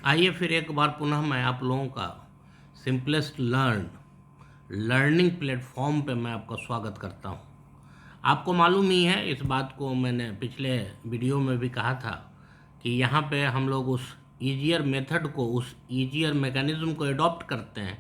आइए फिर एक बार पुनः मैं आप लोगों का सिंपलेस्ट लर्निंग प्लेटफॉर्म पे मैं आपका स्वागत करता हूँ। आपको मालूम ही है, इस बात को मैंने पिछले वीडियो में भी कहा था कि यहाँ पे हम लोग उस ईजियर मेथड को, उस ईजियर मैकेनिज़्म को अडॉप्ट करते हैं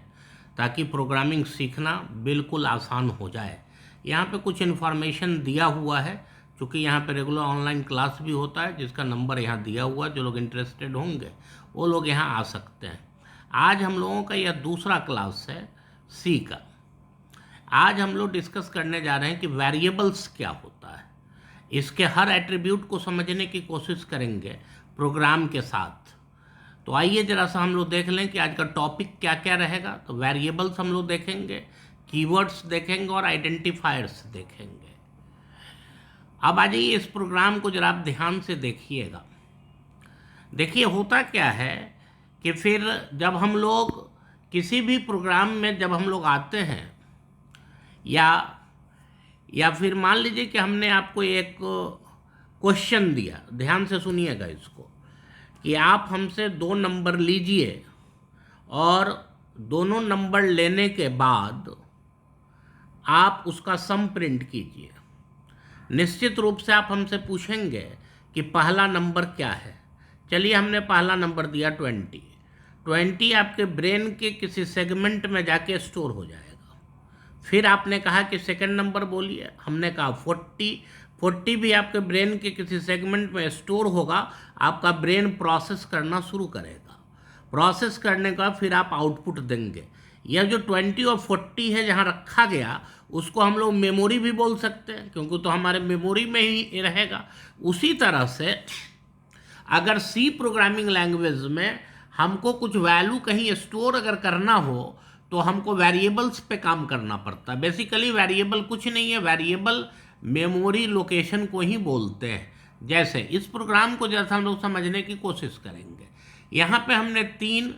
ताकि प्रोग्रामिंग सीखना बिल्कुल आसान हो जाए। यहाँ पे कुछ इन्फॉर्मेशन दिया हुआ है, क्योंकि यहाँ पे रेगुलर ऑनलाइन क्लास भी होता है जिसका नंबर यहाँ दिया हुआ है। जो लोग इंटरेस्टेड होंगे वो लोग यहाँ आ सकते हैं। आज हम लोगों का यह दूसरा क्लास है सी का। आज हम लोग डिस्कस करने जा रहे हैं कि वेरिएबल्स क्या होता है। इसके हर एट्रीब्यूट को समझने की कोशिश करेंगे प्रोग्राम के साथ। तो आइए जरा सा हम लोग देख लें कि आज का टॉपिक क्या क्या रहेगा। तो वेरिएबल्स हम लोग देखेंगे, कीवर्ड्स देखेंगे और आइडेंटिफायर्स देखेंगे। अब आ जाइए, इस प्रोग्राम को जरा आप ध्यान से देखिएगा। देखिए होता क्या है कि फिर जब हम लोग किसी भी प्रोग्राम में जब हम लोग आते हैं, या फिर मान लीजिए कि हमने आपको एक क्वेश्चन दिया, ध्यान से सुनिएगा इसको, कि आप हमसे 2 नंबर लीजिए और दोनों नंबर लेने के बाद आप उसका सम प्रिंट कीजिए। निश्चित रूप से आप हमसे पूछेंगे कि पहला नंबर क्या है। चलिए, हमने पहला नंबर दिया 20 आपके ब्रेन के किसी सेगमेंट में जाके स्टोर हो जाएगा। फिर आपने कहा कि सेकंड नंबर बोलिए, हमने कहा 40 भी आपके ब्रेन के किसी सेगमेंट में स्टोर होगा। आपका ब्रेन प्रोसेस करना शुरू करेगा। प्रोसेस करने का फिर आप आउटपुट देंगे। यह जो 20 और 40 है जहाँ रखा गया, उसको हम लोग मेमोरी भी बोल सकते हैं, क्योंकि तो हमारे मेमोरी में ही रहेगा। उसी तरह से अगर सी प्रोग्रामिंग लैंग्वेज में हमको कुछ वैल्यू कहीं स्टोर अगर करना हो तो हमको वेरिएबल्स पे काम करना पड़ता है। बेसिकली वेरिएबल कुछ नहीं है, वेरिएबल मेमोरी लोकेशन को ही बोलते हैं। जैसे इस प्रोग्राम को जैसा हम लोग समझने की कोशिश करेंगे, यहाँ पे हमने 3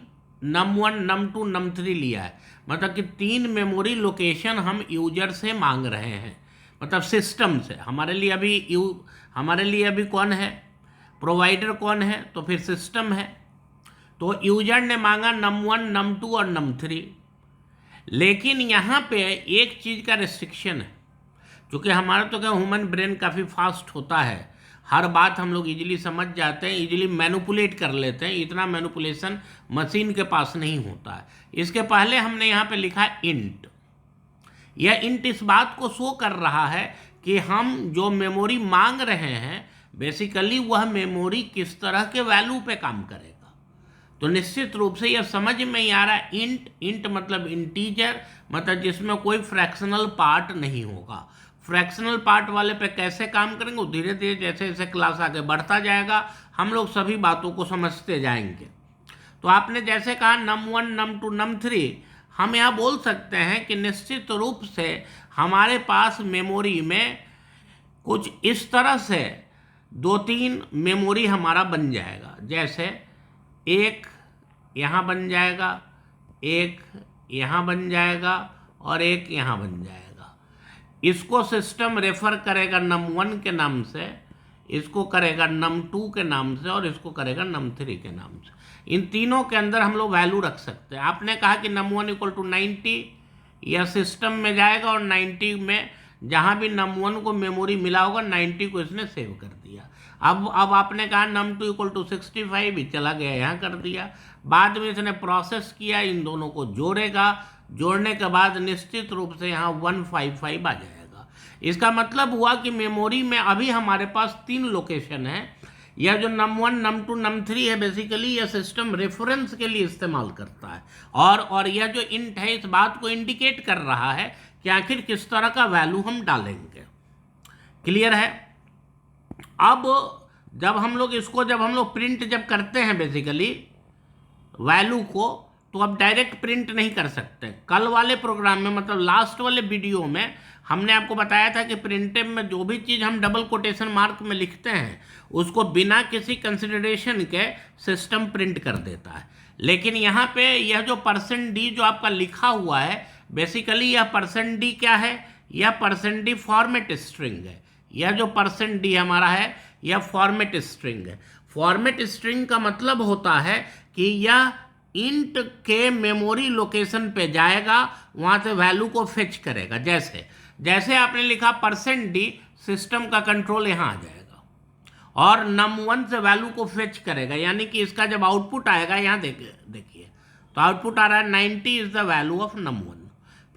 num1 num2 num3 लिया है। मतलब कि 3 मेमोरी लोकेशन हम यूजर से मांग रहे हैं, मतलब सिस्टम से। हमारे लिए अभी कौन है, प्रोवाइडर कौन है, तो फिर सिस्टम है। तो यूजर ने मांगा num1 num2 और num3। लेकिन यहाँ पे एक चीज़ का रिस्ट्रिक्शन है, क्योंकि हमारा तो क्या ह्यूमन ब्रेन काफ़ी फास्ट होता है, हर बात हम लोग इजीली समझ जाते हैं, इजीली मैनिपुलेट कर लेते हैं। इतना मैनिपुलेशन मशीन के पास नहीं होता है। इसके पहले हमने यहाँ पे लिखा इंट। यह इंट इस बात को शो कर रहा है कि हम जो मेमोरी मांग रहे हैं, बेसिकली वह मेमोरी किस तरह के वैल्यू पे काम करेगा। तो निश्चित रूप से यह समझ में ही आ रहा है। इंट मतलब इंटीजर, मतलब जिसमें कोई फ्रैक्शनल पार्ट नहीं होगा। फ्रैक्शनल पार्ट वाले पे कैसे काम करेंगे, धीरे धीरे जैसे जैसे क्लास आगे बढ़ता जाएगा हम लोग सभी बातों को समझते जाएंगे। तो आपने जैसे कहा num1 num2 num3, हम यहाँ बोल सकते हैं कि निश्चित रूप से हमारे पास मेमोरी में कुछ इस तरह से 2-3 मेमोरी हमारा बन जाएगा। जैसे एक यहाँ बन जाएगा, एक यहाँ बन जाएगा और एक यहाँ बन जाएगा। इसको सिस्टम रेफर करेगा num1 के नाम से, इसको करेगा num2 के नाम से और इसको करेगा num3 के नाम से। इन तीनों के अंदर हम लोग वैल्यू रख सकते हैं। आपने कहा कि num1 = 90, यह सिस्टम में जाएगा और 90 में जहाँ भी num1 को मेमोरी मिला होगा 90 को इसने सेव कर दिया। अब आपने कहा num2 = 65, भी चला गया, यहाँ कर दिया। बाद में इसने प्रोसेस किया, इन दोनों को जोड़ेगा। जोड़ने के बाद निश्चित रूप से यहाँ 155 आ जाएगा। इसका मतलब हुआ कि मेमोरी में अभी हमारे पास 3 लोकेशन है। यह जो num1 num2 num3 है, बेसिकली यह सिस्टम रेफरेंस के लिए इस्तेमाल करता है। और यह जो इंट है, इस बात को इंडिकेट कर रहा है कि आखिर किस तरह का वैल्यू हम डालेंगे। क्लियर है। अब जब हम लोग प्रिंट करते हैं बेसिकली वैल्यू को, तो अब डायरेक्ट प्रिंट नहीं कर सकते। कल वाले प्रोग्राम में, मतलब लास्ट वाले वीडियो में, हमने आपको बताया था कि प्रिंटिव में जो भी चीज़ हम डबल कोटेशन मार्क में लिखते हैं उसको बिना किसी कंसिडरेशन के सिस्टम प्रिंट कर देता है। लेकिन यहाँ पे यह जो %d जो आपका लिखा हुआ है, बेसिकली यह %d क्या है, यह %d फॉर्मेट स्ट्रिंग है। यह जो %d हमारा है, यह फॉर्मेट स्ट्रिंग है। फॉर्मेट स्ट्रिंग का मतलब होता है कि यह इंट के मेमोरी लोकेशन पे जाएगा, वहां से वैल्यू को फेच करेगा। जैसे जैसे आपने लिखा %d, सिस्टम का कंट्रोल यहां आ जाएगा और num1 से वैल्यू को फेच करेगा, यानी कि इसका जब आउटपुट आएगा, यहां देखिए तो आउटपुट आ रहा है 90 is the value of num1।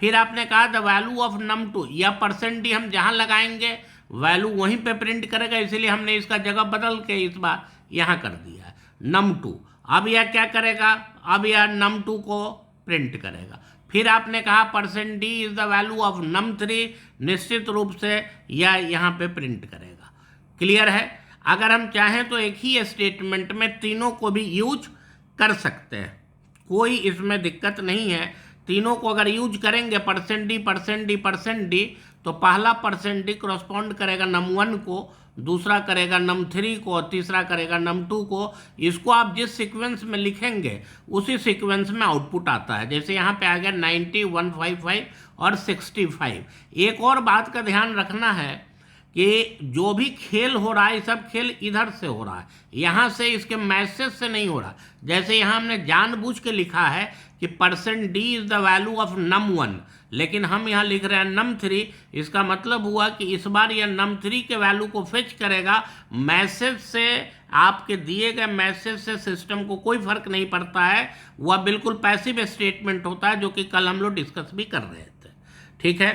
फिर आपने कहा द वैल्यू ऑफ num2, या %d हम जहां लगाएंगे वैल्यू वहीं पे प्रिंट करेगा, इसीलिए हमने इसका जगह बदल के इस बार यहां कर दिया है num2। अब यह क्या करेगा, अब यह num2 को प्रिंट करेगा। फिर आपने कहा %d is the value of num3, निश्चित रूप से यह यहाँ पे प्रिंट करेगा। क्लियर है? अगर हम चाहें तो एक ही स्टेटमेंट में तीनों को भी यूज कर सकते हैं, कोई इसमें दिक्कत नहीं है। तीनों को अगर यूज करेंगे %d तो पहला %d करस्पॉन्ड करेगा num1 को, दूसरा करेगा num3 को और तीसरा करेगा num2 को। इसको आप जिस सीक्वेंस में लिखेंगे उसी सीक्वेंस में आउटपुट आता है। जैसे यहाँ पे आ गया 90, 155 और 65। एक और बात का ध्यान रखना है कि जो भी खेल हो रहा है, सब खेल इधर से हो रहा है, यहाँ से इसके मैसेज से नहीं हो रहा। जैसे यहाँ हमने जानबूझ के लिखा है कि %d is the value of num1, लेकिन हम यहाँ लिख रहे हैं num3। इसका मतलब हुआ कि इस बार यह num3 के वैल्यू को फेच करेगा मैसेज से। आपके दिए गए मैसेज से सिस्टम को कोई फर्क नहीं पड़ता है, वह बिल्कुल पैसिव स्टेटमेंट होता है, जो कि कल हम लोग डिस्कस भी कर रहे थे। ठीक है,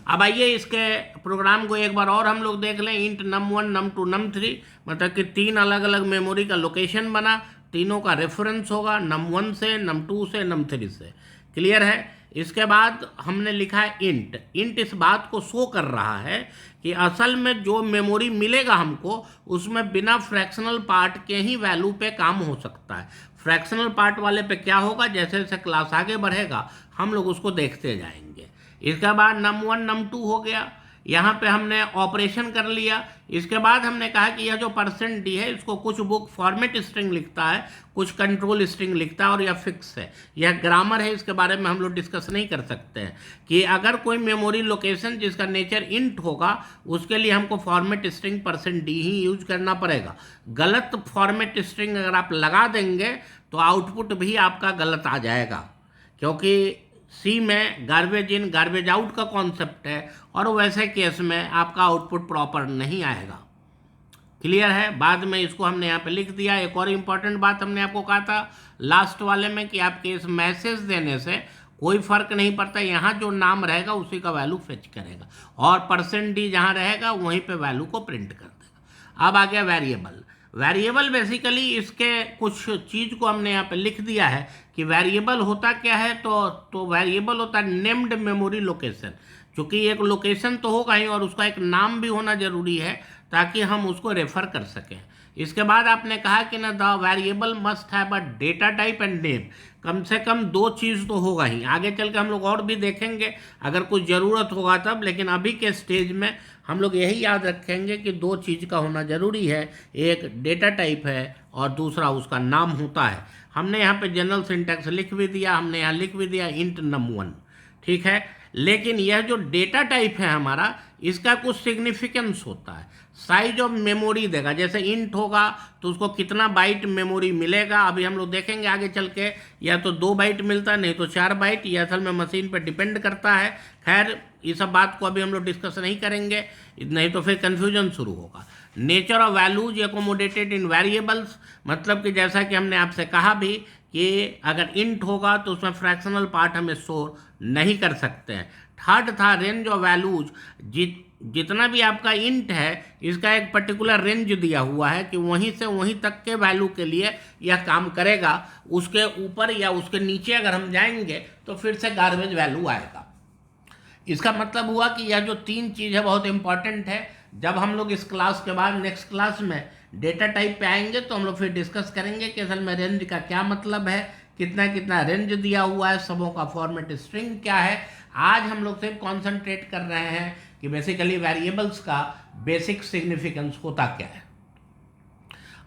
अब आइए इसके प्रोग्राम को एक बार और हम लोग देख लें। इंट num1, num2, num3, मतलब कि 3 अलग अलग मेमोरी का लोकेशन बना, तीनों का रेफरेंस होगा num1 से, num2 से, num3 से। क्लियर है? इसके बाद हमने लिखा है इंट। इंट इस बात को शो कर रहा है कि असल में जो मेमोरी मिलेगा हमको, उसमें बिना फ्रैक्शनल पार्ट के ही वैल्यू पे काम हो सकता है। फ्रैक्शनल पार्ट वाले पे क्या होगा, जैसे जैसे क्लास आगे बढ़ेगा हम लोग उसको देखते जाएंगे। इसके बाद num1, num2 हो गया, यहाँ पे हमने ऑपरेशन कर लिया। इसके बाद हमने कहा कि यह जो %d है, इसको कुछ बुक फॉर्मेट स्ट्रिंग लिखता है, कुछ कंट्रोल स्ट्रिंग लिखता है और यह फिक्स है। यह ग्रामर है, इसके बारे में हम लोग डिस्कस नहीं कर सकते हैं कि अगर कोई मेमोरी लोकेशन जिसका नेचर इंट होगा, उसके लिए हमको फॉर्मेट स्ट्रिंग %d ही यूज करना पड़ेगा। गलत फॉर्मेट स्ट्रिंग अगर आप लगा देंगे तो आउटपुट भी आपका गलत आ जाएगा, क्योंकि सी में गार्बेज इन गार्बेज आउट का कॉन्सेप्ट है और वैसे केस में आपका आउटपुट प्रॉपर नहीं आएगा। क्लियर है? बाद में इसको हमने यहाँ पे लिख दिया। एक और इम्पॉर्टेंट बात हमने आपको कहा था लास्ट वाले में कि आपके इस मैसेज देने से कोई फर्क नहीं पड़ता, यहाँ जो नाम रहेगा उसी का वैल्यू फेच करेगा और %d जहाँ रहेगा वहीं पे वैल्यू को प्रिंट कर देगा। अब आ गया वेरिएबल। वेरिएबल बेसिकली इसके कुछ चीज़ को हमने यहाँ पे लिख दिया है कि वेरिएबल होता क्या है। तो वेरिएबल होता है नेम्ड मेमोरी लोकेशन, क्योंकि एक लोकेशन तो होगा ही और उसका एक नाम भी होना जरूरी है ताकि हम उसको रेफर कर सकें। इसके बाद आपने कहा कि ना the variable must have a data type and name. कम से कम 2 चीज़ तो होगा ही, आगे चल के हम लोग और भी देखेंगे अगर कुछ ज़रूरत होगा तब, लेकिन अभी के स्टेज में हम लोग यही याद रखेंगे कि 2 चीज़ का होना ज़रूरी है, एक डेटा टाइप है और दूसरा उसका नाम होता है। हमने यहाँ पे जनरल सिंटैक्स लिख भी दिया, हमने यहाँ लिख भी दिया इंट num1। ठीक है, लेकिन यह जो डेटा टाइप है हमारा, इसका कुछ सिग्निफिकेंस होता है। साइज ऑफ मेमोरी देगा, जैसे इंट होगा तो उसको कितना बाइट मेमोरी मिलेगा, अभी हम लोग देखेंगे आगे चल के, या तो 2 बाइट मिलता है, नहीं तो 4 बाइट, ये असल में मशीन पर डिपेंड करता है। खैर ये सब बात को अभी हम लोग डिस्कस नहीं करेंगे, नहीं तो फिर कन्फ्यूजन शुरू होगा। Nature of values accommodated in variables, मतलब कि जैसा कि हमने आपसे कहा भी कि अगर इंट होगा तो उसमें फ्रैक्शनल पार्ट हमें स्टोर नहीं कर सकते हैं। थर्ड था रेंज ऑफ वैल्यूज, जितना भी आपका इंट है इसका एक पर्टिकुलर रेंज दिया हुआ है कि वहीं से वहीं तक के वैल्यू के लिए यह काम करेगा, उसके ऊपर या उसके नीचे अगर हम जाएंगे तो फिर से गार्बेज वैल्यू आएगा। इसका मतलब हुआ कि यह जो 3 चीज़ है बहुत इंपॉर्टेंट है। जब हम लोग इस क्लास के बाद नेक्स्ट क्लास में डेटा टाइप पे आएंगे तो हम लोग फिर डिस्कस करेंगे कि असल में रेंज का क्या मतलब है, कितना कितना रेंज दिया हुआ है, सबों का फॉर्मेट स्ट्रिंग क्या है। आज हम लोग सिर्फ कॉन्सेंट्रेट कर रहे हैं कि बेसिकली वेरिएबल्स का बेसिक सिग्निफिकेंस होता क्या है।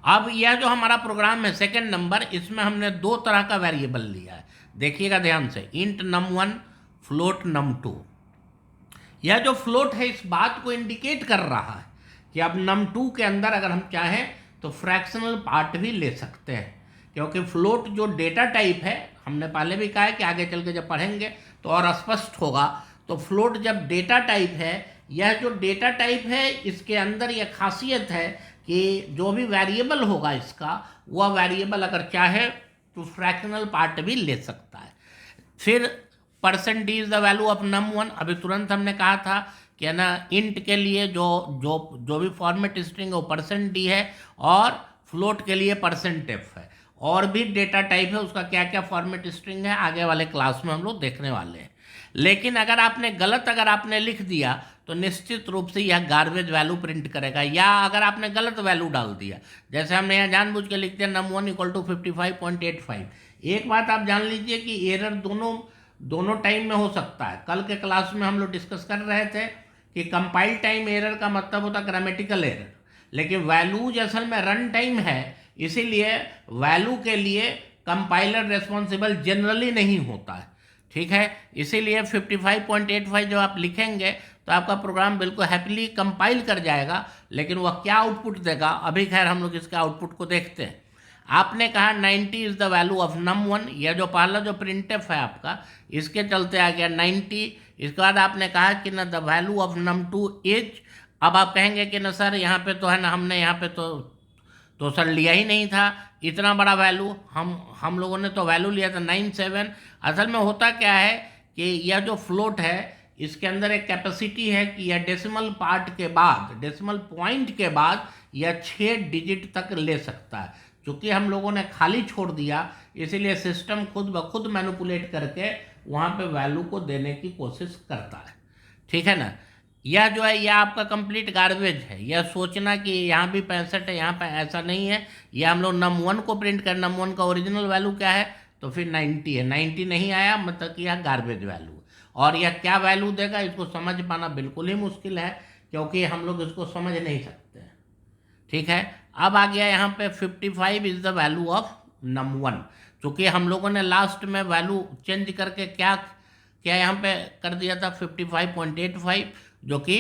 अब यह जो हमारा प्रोग्राम है 2nd नंबर, इसमें हमने 2 तरह का वेरिएबल लिया है, देखिएगा ध्यान से, इंट num1, फ्लोट num2। यह जो फ्लोट है इस बात को इंडिकेट कर रहा है कि अब num2 के अंदर अगर हम चाहें तो फ्रैक्शनल पार्ट भी ले सकते हैं, क्योंकि फ्लोट जो डेटा टाइप है, हमने पहले भी कहा है कि आगे चल के जब पढ़ेंगे तो और स्पष्ट होगा। तो फ्लोट जब डेटा टाइप है, यह जो डेटा टाइप है इसके अंदर यह खासियत है कि जो भी वेरिएबल होगा इसका, वह वेरिएबल अगर चाहे तो फ्रैक्शनल पार्ट भी ले सकता है। फिर percent is the value of num1, अभी तुरंत हमने कहा था कि है ना, इंट के लिए जो जो जो भी फॉर्मेट स्ट्रिंग है वो परसेंट डी है, और फ्लोट के लिए परसेंट एफ है। और भी डेटा टाइप है, उसका क्या क्या फॉर्मेट स्ट्रिंग है आगे वाले क्लास में हम लोग देखने वाले हैं। लेकिन अगर आपने लिख दिया तो निश्चित रूप से यह गार्बेज वैल्यू प्रिंट करेगा, या अगर आपने गलत वैल्यू डाल दिया, जैसे हमने यहाँ जानबूझ के लिखते हैं num1 = 55.85। एक बात आप जान लीजिए कि एरर दोनों टाइम में हो सकता है। कल के क्लास में हम लोग डिस्कस कर रहे थे कि कंपाइल टाइम एरर का मतलब होता है ग्रामेटिकल एरर, लेकिन वैल्यूज असल में रन टाइम है, इसीलिए वैल्यू के लिए कंपाइलर रेस्पॉन्सिबल जनरली नहीं होता है। ठीक है, इसीलिए 55.85 जब आप लिखेंगे तो आपका प्रोग्राम बिल्कुल हैप्पीली कंपाइल कर जाएगा, लेकिन वह क्या आउटपुट देगा, अभी खैर हम लोग इसके आउटपुट को देखते हैं। आपने कहा 90 is the value of num1, यह जो पहला जो प्रिंटफ है आपका, इसके चलते आ गया 90। इसके बाद आपने कहा कि ना the value of num2 is, अब आप कहेंगे कि ना सर यहाँ पे तो है ना, हमने यहाँ पे तो सर लिया ही नहीं था इतना बड़ा वैल्यू, हम लोगों ने तो वैल्यू लिया था 97। असल में होता क्या है कि यह जो फ्लोट है इसके अंदर एक कैपेसिटी है कि यह डेसिमल पार्ट के बाद, डेसिमल पॉइंट के बाद यह 6 डिजिट तक ले सकता है। चूँकि हम लोगों ने खाली छोड़ दिया, इसीलिए सिस्टम खुद ब खुद मैनिपुलेट करके वहाँ पे वैल्यू को देने की कोशिश करता है। ठीक है ना, यह जो है यह आपका कंप्लीट गार्बेज है। यह सोचना कि यहाँ भी 65 है, यहाँ पे ऐसा नहीं है। यह हम लोग num1 को प्रिंट कर, num1 का ओरिजिनल वैल्यू क्या है, तो फिर 90 है, 90 नहीं आया मतलब कि यह गार्बेज वैल्यू है। और यह क्या वैल्यू देगा इसको समझ पाना बिल्कुल ही मुश्किल है, क्योंकि हम लोग इसको समझ नहीं सकते हैं। ठीक है, अब आ गया यहाँ पे 55 is the value of num1। चूँकि हम लोगों ने लास्ट में वैल्यू चेंज करके क्या यहाँ पे कर दिया था 55.85, जो कि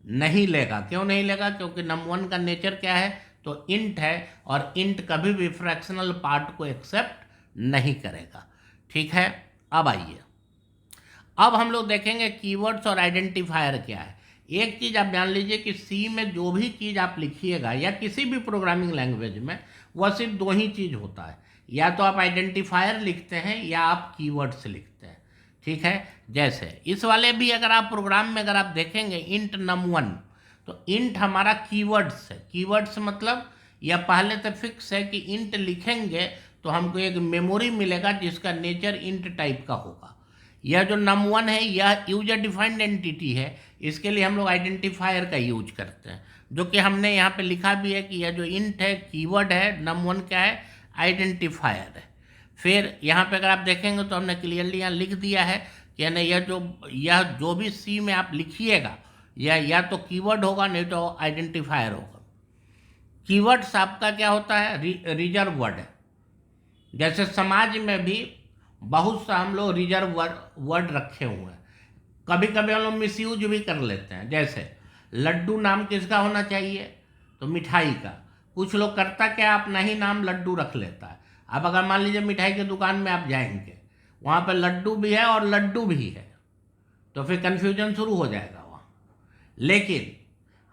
नहीं लेगा। क्यों नहीं लेगा, क्योंकि num1 का नेचर क्या है, तो इंट है, और इंट कभी भी फ्रैक्शनल पार्ट को एक्सेप्ट नहीं करेगा। ठीक है, अब आइए, अब हम लोग देखेंगे कीवर्ड्स और आइडेंटिफायर क्या है। एक चीज़ आप जान लीजिए कि सी में जो भी चीज़ आप लिखिएगा या किसी भी प्रोग्रामिंग लैंग्वेज में, वह सिर्फ दो ही चीज़ होता है, या तो आप आइडेंटिफायर लिखते हैं या आप कीवर्ड्स लिखते हैं। ठीक है, जैसे इस वाले भी अगर आप प्रोग्राम में अगर आप देखेंगे इंट num1, तो इंट हमारा कीवर्ड्स है। कीवर्ड्स मतलब यह पहले से फिक्स है कि इंट लिखेंगे तो हमको एक मेमोरी मिलेगा जिसका नेचर इंट टाइप का होगा। यह जो num1 है यह यूजर डिफाइंड एंटिटी है, इसके लिए हम लोग आइडेंटिफायर का यूज करते हैं, जो कि हमने यहाँ पे लिखा भी है कि यह जो इंट है कीवर्ड है, num1 क्या है, आइडेंटिफायर है। फिर यहाँ पे अगर आप देखेंगे तो हमने क्लियरली यहाँ लिख दिया है कि यानी यह जो भी सी में आप लिखिएगा यह या तो कीवर्ड होगा नहीं तो आइडेंटिफायर होगा। कीवर्ड्स आपका क्या होता है, रिजर्व वर्ड है। जैसे समाज में भी बहुत सा हम लोग रिजर्व वर्ड रखे हुए हैं, कभी कभी हम लोग मिसयूज भी कर लेते हैं। जैसे लड्डू नाम किसका होना चाहिए, तो मिठाई का। कुछ लोग करता क्या, अपना ही नाम लड्डू रख लेता है। अब अगर मान लीजिए मिठाई की दुकान में आप जाएंगे, वहाँ पर लड्डू भी है और लड्डू भी है, तो फिर कन्फ्यूजन शुरू हो जाएगा वहाँ। लेकिन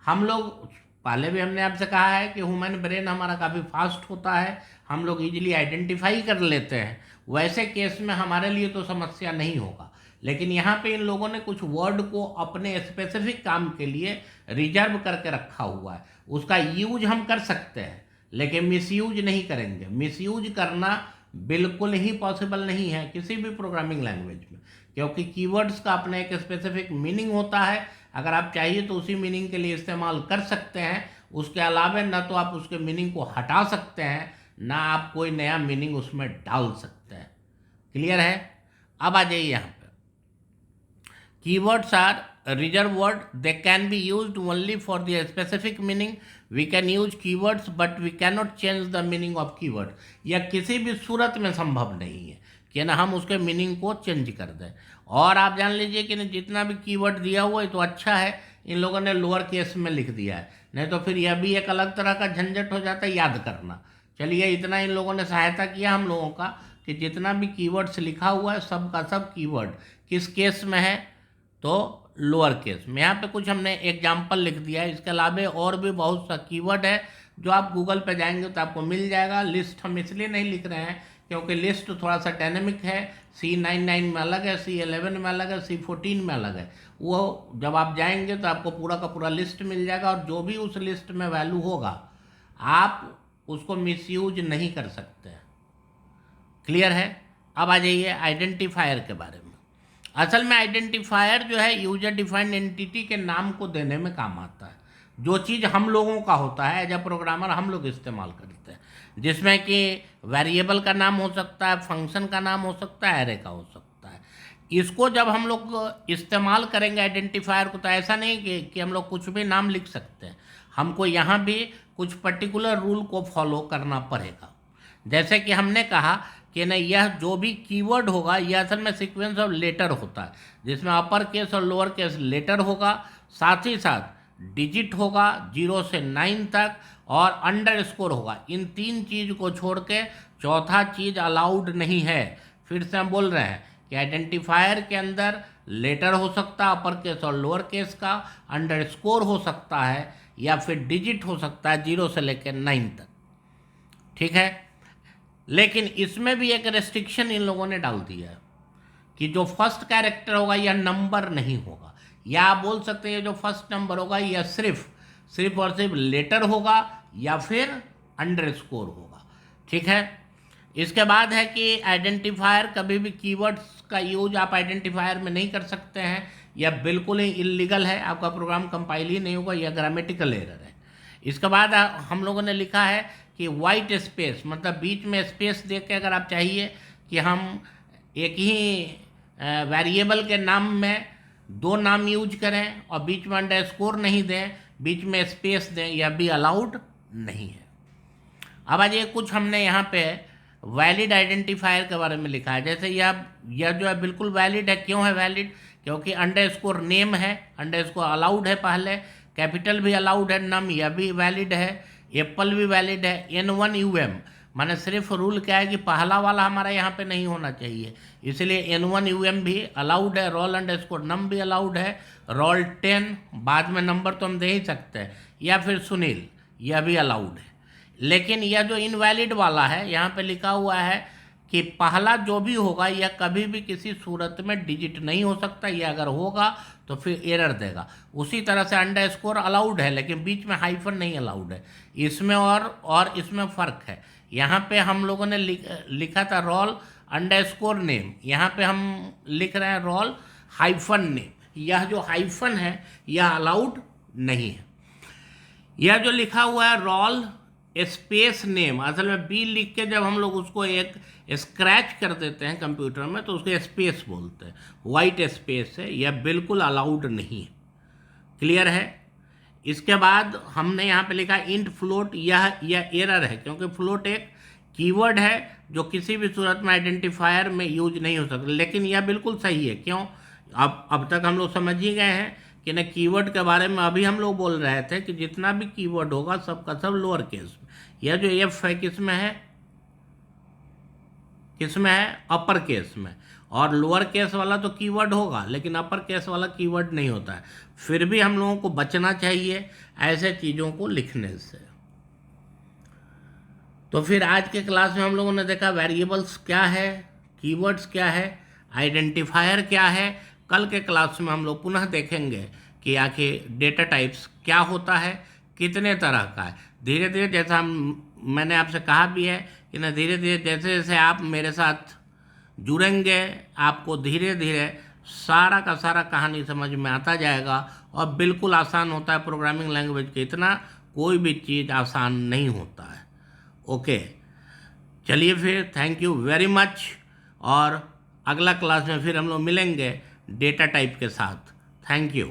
हम लोग पहले भी हमने आपसे कहा है कि ह्यूमन ब्रेन हमारा काफ़ी फास्ट होता है, हम लोग इजीली आइडेंटिफाई कर लेते हैं। वैसे केस में हमारे लिए तो समस्या नहीं होगा, लेकिन यहाँ पे इन लोगों ने कुछ वर्ड को अपने स्पेसिफिक काम के लिए रिजर्व करके रखा हुआ है। उसका यूज हम कर सकते हैं लेकिन मिसयूज नहीं करेंगे। मिसयूज करना बिल्कुल ही पॉसिबल नहीं है किसी भी प्रोग्रामिंग लैंग्वेज में, क्योंकि कीवर्ड्स का अपना एक स्पेसिफिक मीनिंग होता है। अगर आप चाहिए तो उसी मीनिंग के लिए इस्तेमाल कर सकते हैं, उसके अलावा ना तो आप उसके मीनिंग को हटा सकते हैं, ना आप कोई नया मीनिंग उसमें डाल सकते हैं। क्लियर है, अब आ जाइए यहाँ पे। Keywords are reserved word, they can be used only for the specific meaning. We can use keywords but we cannot change the meaning of keyword. यह किसी भी सूरत में संभव नहीं है कि ना हम उसके मीनिंग को चेंज कर दें। और आप जान लीजिए कि जितना भी कीवर्ड दिया हुआ है तो अच्छा है इन लोगों ने लोअर केस में लिख दिया है, नहीं तो फिर यह भी एक अलग तरह का झंझट हो जाता है याद करना। चलिए इतना इन लोगों ने सहायता किया हम लोगों का कि जितना भी कीवर्ड्स लिखा हुआ है सब का सब कीवर्ड किस केस में है, तो लोअर केस में। यहाँ पे कुछ हमने एग्जाम्पल लिख दिया है, इसके अलावा और भी बहुत सा कीवर्ड है जो आप गूगल पे जाएंगे तो आपको मिल जाएगा। लिस्ट हम इसलिए नहीं लिख रहे हैं क्योंकि लिस्ट थोड़ा सा डायनेमिक है, C99 में अलग है, C11 में अलग है, C14 में अलग है। वो जब आप जाएंगे तो आपको पूरा का पूरा लिस्ट मिल जाएगा और जो भी उस लिस्ट में वैल्यू होगा आप उसको मिसयूज नहीं कर सकते। क्लियर है? अब आ जाइए आइडेंटिफायर के बारे में। असल में आइडेंटिफायर जो है यूजर डिफाइंड एंटिटी के नाम को देने में काम आता है। जो चीज़ हम लोगों का होता है एज ए प्रोग्रामर हम लोग इस्तेमाल करते हैं, जिसमें कि वेरिएबल का नाम हो सकता है, फंक्शन का नाम हो सकता है, एरे का हो सकता है। इसको जब हम लोग इस्तेमाल करेंगे आइडेंटिफायर को, तो ऐसा नहीं कि हम लोग कुछ भी नाम लिख सकते हैं। हमको यहाँ भी कुछ पर्टिकुलर रूल को फॉलो करना पड़ेगा। जैसे कि हमने कहा कि नहीं, यह जो भी कीवर्ड होगा यह असल में सीक्वेंस ऑफ लेटर होता है, जिसमें अपर केस और लोअर केस लेटर होगा, साथ ही साथ डिजिट होगा 0 से 9 तक, और अंडरस्कोर होगा। इन 3 चीज़ को छोड़ के चौथा चीज़ अलाउड नहीं है। फिर से हम बोल रहे हैं कि आइडेंटिफायर के अंदर लेटर हो सकता है अपर केस और लोअर केस का, अंडरस्कोर हो सकता है, या फिर डिजिट हो सकता है 0 से लेकर 9 तक। ठीक है, लेकिन इसमें भी एक रेस्ट्रिक्शन इन लोगों ने डाल दिया है कि जो फर्स्ट कैरेक्टर होगा यह नंबर नहीं होगा, या आप बोल सकते हैं जो फर्स्ट नंबर होगा यह सिर्फ और सिर्फ लेटर होगा या फिर अंडरस्कोर होगा। ठीक है, इसके बाद है कि आइडेंटिफायर, कभी भी कीवर्ड्स का यूज आप आइडेंटिफायर में नहीं कर सकते हैं, यह बिल्कुल ही इलीगल है, आपका प्रोग्राम कंपाइल ही नहीं होगा, यह ग्रामेटिकल एरर है। इसके बाद हम लोगों ने लिखा है कि वाइट स्पेस, मतलब बीच में स्पेस दे के अगर आप चाहिए कि हम एक ही वेरिएबल के नाम में 2 नाम यूज करें और बीच में अंडरस्कोर नहीं दें, बीच में स्पेस दें, यह भी अलाउड नहीं है। अब आज ये कुछ हमने यहाँ पे वैलिड आइडेंटिफायर के बारे में लिखा है। जैसे यह जो है बिल्कुल वैलिड है। क्यों है वैलिड? क्योंकि अंडरस्कोर नेम है, अंडरस्कोर अलाउड है, पहले कैपिटल भी अलाउड है, नम यह भी वैलिड है, एप्पल भी वैलिड है, N1UM माने सिर्फ रूल क्या है कि पहला वाला हमारा यहाँ पे नहीं होना चाहिए, इसलिए N1UM भी अलाउड है, रोल अंडरस्कोर नम भी अलाउड है, रोल 10 बाद में नंबर तो हम दे ही सकते हैं, या फिर सुनील यह भी अलाउड है। लेकिन यह जो इनवैलिड वाला है यहाँ पे लिखा हुआ है कि पहला जो भी होगा यह कभी भी किसी सूरत में डिजिट नहीं हो सकता, यह अगर होगा तो फिर एरर देगा। उसी तरह से अंडरस्कोर अलाउड है लेकिन बीच में हाइफन नहीं अलाउड है। इसमें और इसमें फ़र्क है। यहाँ पे हम लोगों ने लिखा था रोल अंडरस्कोर नेम, यहाँ पे हम लिख रहे हैं रोल हाइफन नेम। यह जो हाइफन है यह अलाउड नहीं है। यह जो लिखा हुआ है रोल स्पेस नेम, असल में बी लिख के जब हम लोग उसको एक स्क्रैच कर देते हैं कंप्यूटर में तो उसको स्पेस बोलते हैं, वाइट स्पेस है, यह बिल्कुल अलाउड नहीं है। क्लियर है? इसके बाद हमने यहाँ पे लिखा इंट फ्लोट, यह एरर है क्योंकि फ्लोट एक कीवर्ड है जो किसी भी सूरत में आइडेंटिफायर में यूज नहीं हो सकता। लेकिन यह बिल्कुल सही है। क्यों? अब तक हम लोग समझ ही गए हैं कि ना कीवर्ड के बारे में अभी हम लोग बोल रहे थे कि जितना भी कीवर्ड होगा सबका सब लोअर केस में। यह जो एफ है किसमें है? किसमें है? अपर केस में। और लोअर केस वाला तो कीवर्ड होगा लेकिन अपर केस वाला कीवर्ड नहीं होता है। फिर भी हम लोगों को बचना चाहिए ऐसे चीज़ों को लिखने से। तो फिर आज के क्लास में हम लोगों ने देखा वेरिएबल्स क्या है, कीवर्ड्स क्या है, आइडेंटिफायर क्या है। कल के क्लास में हम लोग पुनः देखेंगे कि आखिर डेटा टाइप्स क्या होता है, कितने तरह का है। धीरे धीरे जैसा मैंने आपसे कहा भी है कि ना धीरे धीरे जैसे जैसे आप मेरे साथ जुड़ेंगे आपको धीरे धीरे सारा का सारा कहानी समझ में आता जाएगा। और बिल्कुल आसान होता है प्रोग्रामिंग लैंग्वेज के, इतना कोई भी चीज़ आसान नहीं होता है। ओके, चलिए फिर थैंक यू वेरी मच, और अगला क्लास में फिर हम लोग मिलेंगे डेटा टाइप के साथ। Thank you.